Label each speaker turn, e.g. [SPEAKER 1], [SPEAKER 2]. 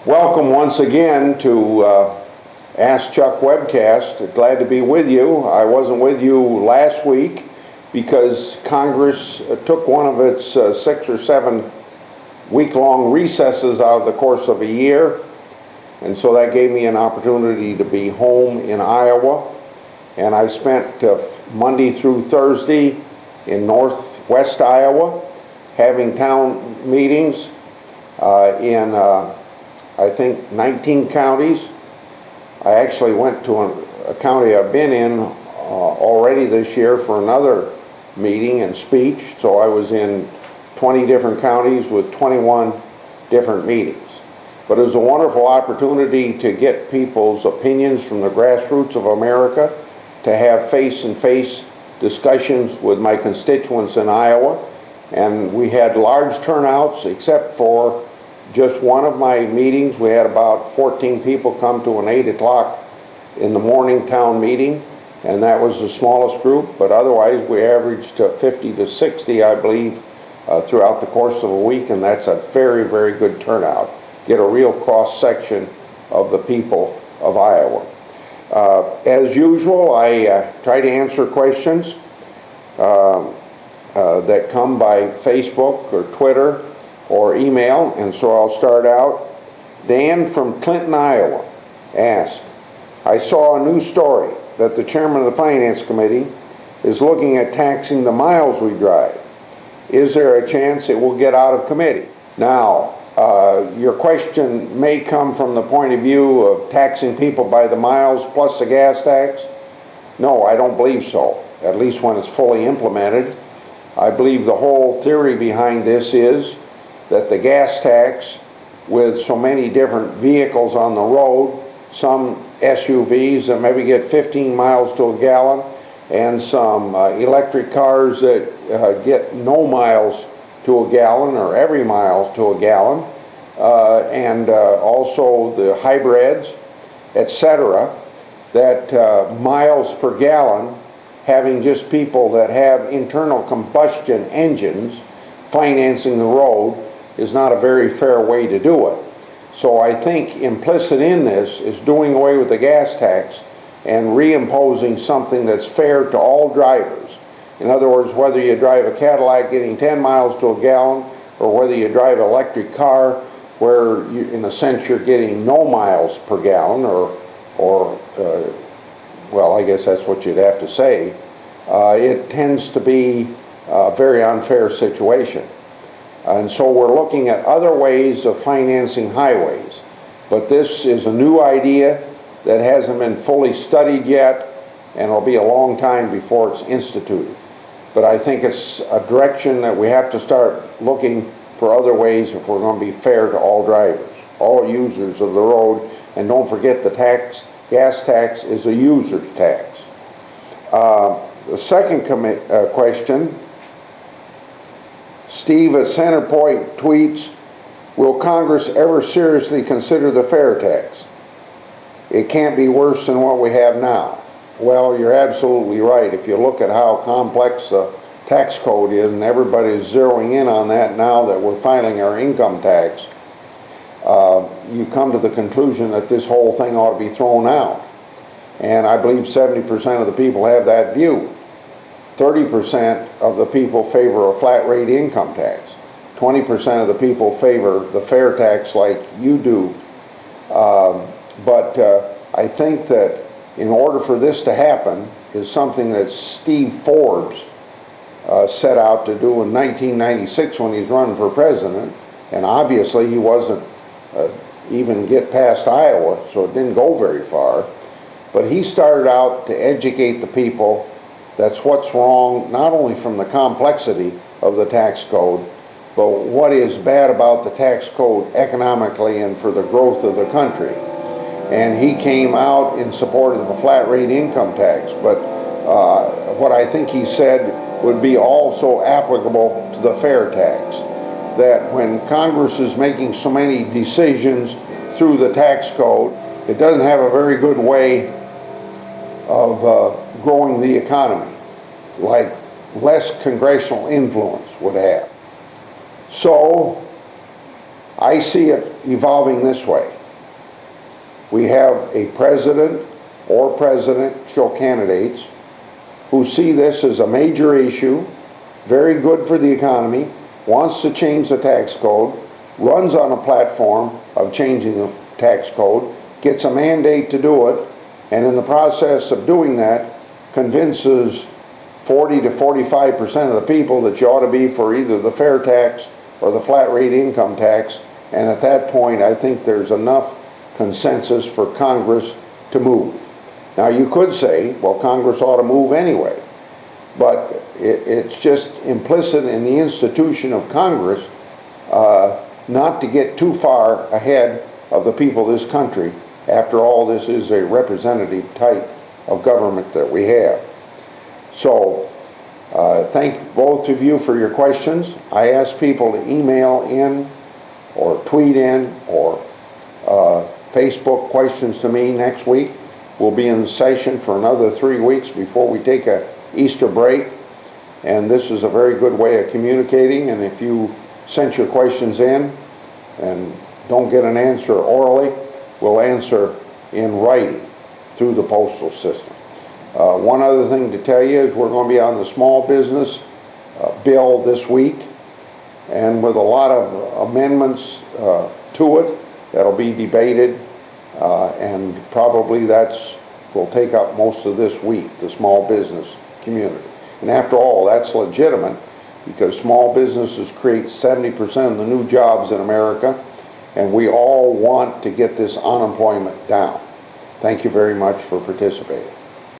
[SPEAKER 1] Welcome once again to Ask Chuck webcast. Glad to be with you. I wasn't with you last week because Congress took one of its 6 or 7 week-long recesses out of the course of a year, and so that gave me an opportunity to be home in Iowa. And I spent Monday through Thursday in northwest Iowa having town meetings in I think 19 counties. I actually went to a county I've been in already this year for another meeting and speech, so I was in 20 different counties with 21 different meetings. But it was a wonderful opportunity to get people's opinions from the grassroots of America, to have face-to-face discussions with my constituents in Iowa, and we had large turnouts except for just one of my meetings. We had about 14 people come to an 8 o'clock in the morning town meeting, and that was the smallest group, but otherwise we averaged 50 to 60, I believe, throughout the course of a week, and that's a very, very good turnout. Get a real cross-section of the people of Iowa. As usual, I try to answer questions that come by Facebook or Twitter or email, and so I'll start out. Dan from Clinton, Iowa asked, I saw a new story that the chairman of the Finance Committee is looking at taxing the miles we drive. Is there a chance it will get out of committee? Now, your question may come from the point of view of taxing people by the miles plus the gas tax. No, I don't believe so, at least when it's fully implemented. I believe the whole theory behind this is that the gas tax, with so many different vehicles on the road, some SUVs that maybe get 15 miles to a gallon, and some electric cars that get no miles to a gallon or every mile to a gallon, and also the hybrids, etc., that miles per gallon, having just people that have internal combustion engines financing the road, is not a very fair way to do it. So I think implicit in this is doing away with the gas tax and reimposing something that's fair to all drivers. In other words, whether you drive a Cadillac getting 10 miles to a gallon, or whether you drive an electric car where you, in a sense, you're getting no miles per gallon, well, I guess that's what you'd have to say, it tends to be a very unfair situation. And so we're looking at other ways of financing highways. But this is a new idea that hasn't been fully studied yet, and it'll be a long time before it's instituted. But I think it's a direction that we have to start looking for other ways if we're going to be fair to all drivers, all users of the road. And don't forget, the gas tax is a user's tax. The second question, Steve at Centerpoint tweets, will Congress ever seriously consider the fair tax? It can't be worse than what we have now. Well, you're absolutely right. If you look at how complex the tax code is, and everybody's zeroing in on that now that we're filing our income tax, you come to the conclusion that this whole thing ought to be thrown out. And I believe 70% of the people have that view. 30% of the people favor a flat rate income tax. 20% of the people favor the fair tax like you do. But I think that in order for this to happen is something that Steve Forbes set out to do in 1996 when he's running for president, and obviously he wasn't even get past Iowa, so it didn't go very far. But he started out to educate the people. That's what's wrong, not only from the complexity of the tax code, but what is bad about the tax code economically and for the growth of the country. And he came out in support of the flat rate income tax, but what I think he said would be also applicable to the fair tax. That when Congress is making so many decisions through the tax code, it doesn't have a very good way of growing the economy, like less congressional influence would have. So I see it evolving this way. We have a president or presidential candidates who see this as a major issue, very good for the economy, wants to change the tax code, runs on a platform of changing the tax code, gets a mandate to do it, and in the process of doing that, convinces 40 to 45% of the people that you ought to be for either the fair tax or the flat rate income tax, and at that point I think there's enough consensus for Congress to move. Now you could say, well, Congress ought to move anyway, but it's just implicit in the institution of Congress not to get too far ahead of the people of this country. After all, this is a representative type of government that we have. So thank both of you for your questions. I ask people to email in or tweet in or Facebook questions to me next week. We'll be in session for another 3 weeks before we take a Easter break, and this is a very good way of communicating. And if you sent your questions in and don't get an answer orally, we'll answer in writing through the postal system. One other thing to tell you is we're going to be on the small business bill this week, and with a lot of amendments to it that'll be debated, and probably will take up most of this week, the small business community. And after all, that's legitimate because small businesses create 70% of the new jobs in America, and we all want to get this unemployment down. Thank you very much for participating.